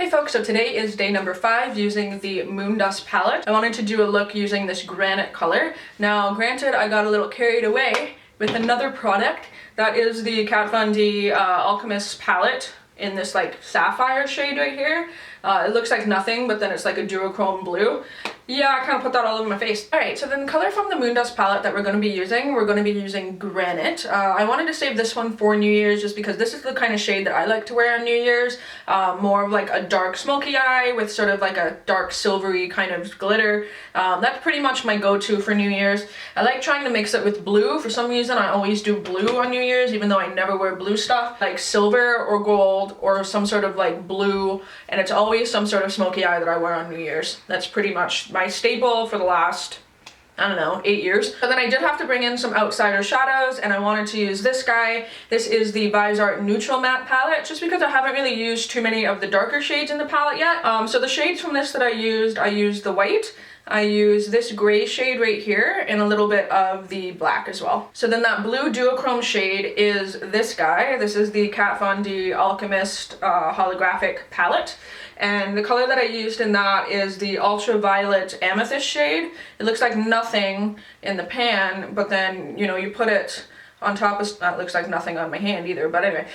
Hey folks, so today is day number 5 using the Moondust palette. I wanted to do a look using this granite color. Now granted, I got a little carried away with another product. That is the Kat Von D Alchemist palette in this like sapphire shade right here. It looks like nothing, but then it's like a duochrome blue. Yeah, I kind of put that all over my face. Alright, so then the color from the Moondust palette that we're going to be using Granite. I wanted to save this one for New Year's just because this is the kind of shade that I like to wear on New Year's. More of like a dark smoky eye with sort of like a dark silvery kind of glitter. That's pretty much my go-to for New Year's. I like trying to mix it with blue. For some reason, I always do blue on New Year's, even though I never wear blue stuff. Like silver or gold or some sort of like blue, and it's always some sort of smoky eye that I wear on New Year's. That's pretty much my staple for the last, I don't know, 8 years. But then I did have to bring in some outsider shadows, and I wanted to use this guy. This is the Myeyeshadowisod Neutral Matte palette, just because I haven't really used too many of the darker shades in the palette yet. So the shades from this that I used the white, I used this gray shade right here, and a little bit of the black as well. So then that blue duochrome shade is this guy. This is the Kat Von D Alchemist holographic palette. And the color that I used in that is the ultraviolet amethyst shade. It looks like nothing in the pan, but then, you know, you put it on top of, that looks like nothing on my hand either, but anyway,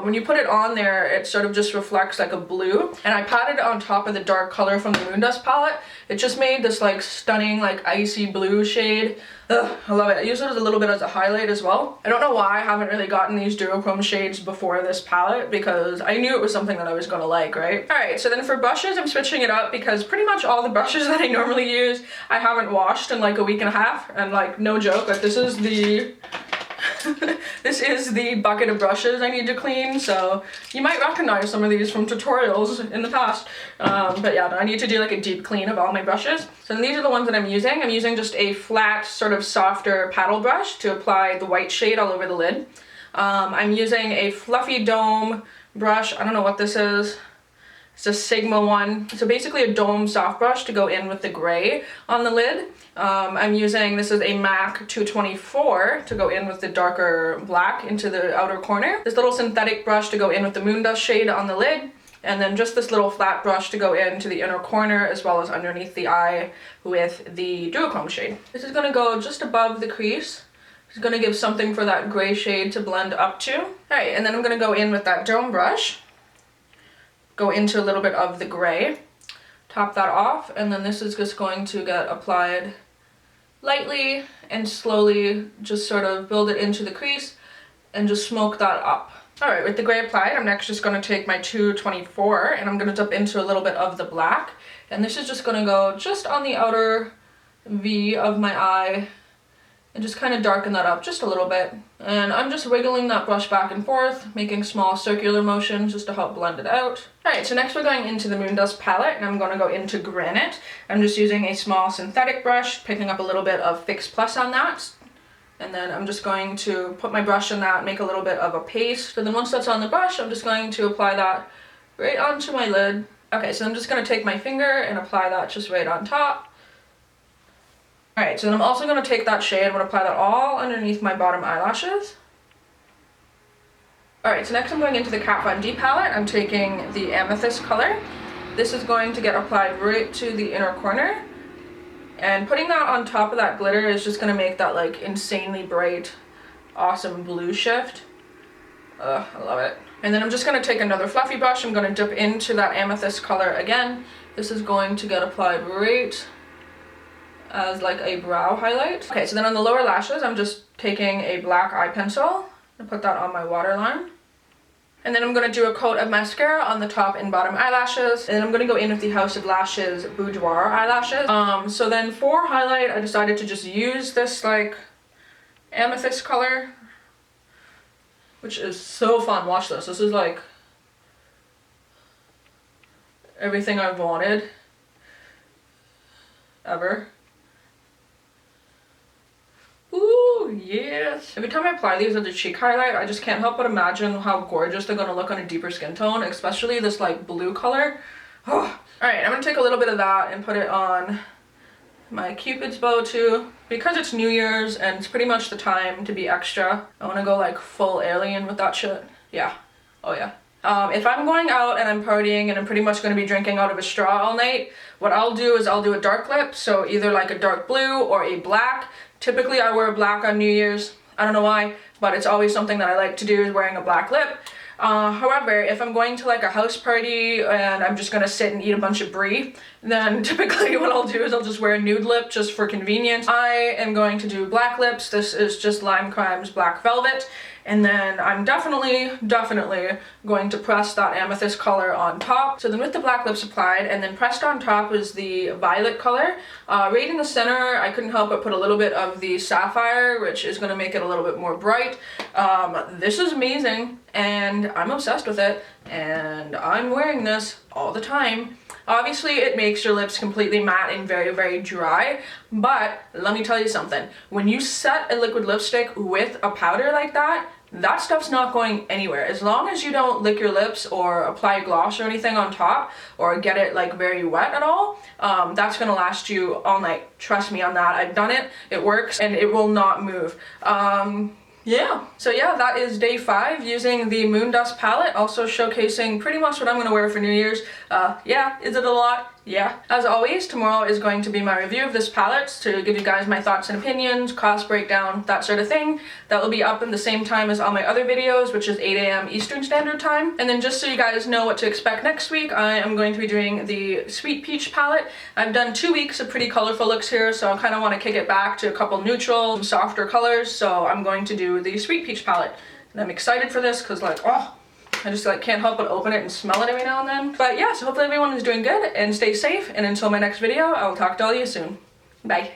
when you put it on there, it sort of just reflects like a blue, and I patted it on top of the dark color from the Moondust palette. It just made this like stunning like icy blue shade. Ugh, I love it. I use it as a little bit as a highlight as well. I don't know why I haven't really gotten these duochrome shades before this palette, because I knew it was something that I was gonna like, right? Alright, so then for brushes, I'm switching it up because pretty much all the brushes that I normally use, I haven't washed in like a week and a half, and like no joke, like this is the this is the bucket of brushes I need to clean, so you might recognize some of these from tutorials in the past. But yeah, I need to do like a deep clean of all my brushes. So these are the ones that I'm using. I'm using just a flat, sort of softer paddle brush to apply the white shade all over the lid. I'm using a fluffy dome brush. I don't know what this is. It's a Sigma one. So basically a dome soft brush to go in with the gray on the lid. I'm using, this is a MAC 224 to go in with the darker black into the outer corner. This little synthetic brush to go in with the Moondust shade on the lid. And then just this little flat brush to go into the inner corner as well as underneath the eye with the duochrome shade. This is going to go just above the crease. It's going to give something for that gray shade to blend up to. Alright, and then I'm going to go in with that dome brush. Go into a little bit of the gray, top that off, and then this is just going to get applied lightly and slowly, just sort of build it into the crease and just smoke that up. Alright, with the gray applied, I'm next just going to take my 224 and I'm going to dip into a little bit of the black, and this is just going to go just on the outer V of my eye and just kind of darken that up just a little bit. And I'm just wiggling that brush back and forth, making small circular motions just to help blend it out. Alright, so next we're going into the Moondust palette, and I'm going to go into Granite. I'm just using a small synthetic brush, picking up a little bit of Fix Plus on that. And then I'm just going to put my brush in that, make a little bit of a paste. And then once that's on the brush, I'm just going to apply that right onto my lid. Okay, so I'm just going to take my finger and apply that just right on top. Alright, so then I'm also going to take that shade, I'm going to apply that all underneath my bottom eyelashes. Alright, so next I'm going into the Kat Von D palette. I'm taking the amethyst color. This is going to get applied right to the inner corner. And putting that on top of that glitter is just going to make that like insanely bright, awesome blue shift. I love it. And then I'm just going to take another fluffy brush. I'm going to dip into that amethyst color again. This is going to get applied right as like a brow highlight. Okay, so then on the lower lashes, I'm just taking a black eye pencil and put that on my waterline. And then I'm going to do a coat of mascara on the top and bottom eyelashes. And then I'm going to go in with the House of Lashes Boudoir eyelashes. So then for highlight, I decided to just use this like amethyst color, which is so fun. Watch this. This is like everything I've wanted ever. Ooh, yes. Every time I apply these as a cheek highlight, I just can't help but imagine how gorgeous they're gonna look on a deeper skin tone, especially this like blue color. Oh. Alright, I'm gonna take a little bit of that and put it on my Cupid's bow too. Because it's New Year's and it's pretty much the time to be extra, I wanna go like full alien with that shit. Yeah. Oh yeah. If I'm going out and I'm partying and I'm pretty much going to be drinking out of a straw all night, what I'll do is I'll do a dark lip, so either like a dark blue or a black. Typically I wear black on New Year's. I don't know why, but it's always something that I like to do, is wearing a black lip. However, if I'm going to like a house party and I'm just gonna sit and eat a bunch of brie, then typically what I'll do is I'll just wear a nude lip just for convenience. I am going to do black lips. This is just Lime Crime's Black Velvet. And then I'm definitely going to press that amethyst color on top. So then with the black lips applied and then pressed on top is the violet color. Right in the center, I couldn't help but put a little bit of the sapphire, which is going to make it a little bit more bright. This is amazing and I'm obsessed with it, and I'm wearing this all the time. Obviously it makes your lips completely matte and very dry, but let me tell you something. When you set a liquid lipstick with a powder like that, that stuff's not going anywhere. As long as you don't lick your lips or apply gloss or anything on top or get it like very wet at all, that's gonna last you all night. Trust me on that. I've done it, it works, and it will not move. Yeah, so yeah, that is day 5 using the Moondust palette, also showcasing pretty much what I'm going to wear for New Year's. Yeah, is it a lot? Yeah. As always, tomorrow is going to be my review of this palette to give you guys my thoughts and opinions, cost breakdown, that sort of thing. That will be up in the same time as all my other videos, which is 8 AM Eastern Standard Time. And then just so you guys know what to expect next week, I am going to be doing the Sweet Peach palette. I've done 2 weeks of pretty colorful looks here, so I kind of want to kick it back to a couple neutral, softer colors, so I'm going to do the Sweet Peach palette. And I'm excited for this because, like, oh, I just like can't help but open it and smell it every now and then. But yeah, so hopefully everyone is doing good and stay safe, and until my next video, I will talk to all of you soon. Bye.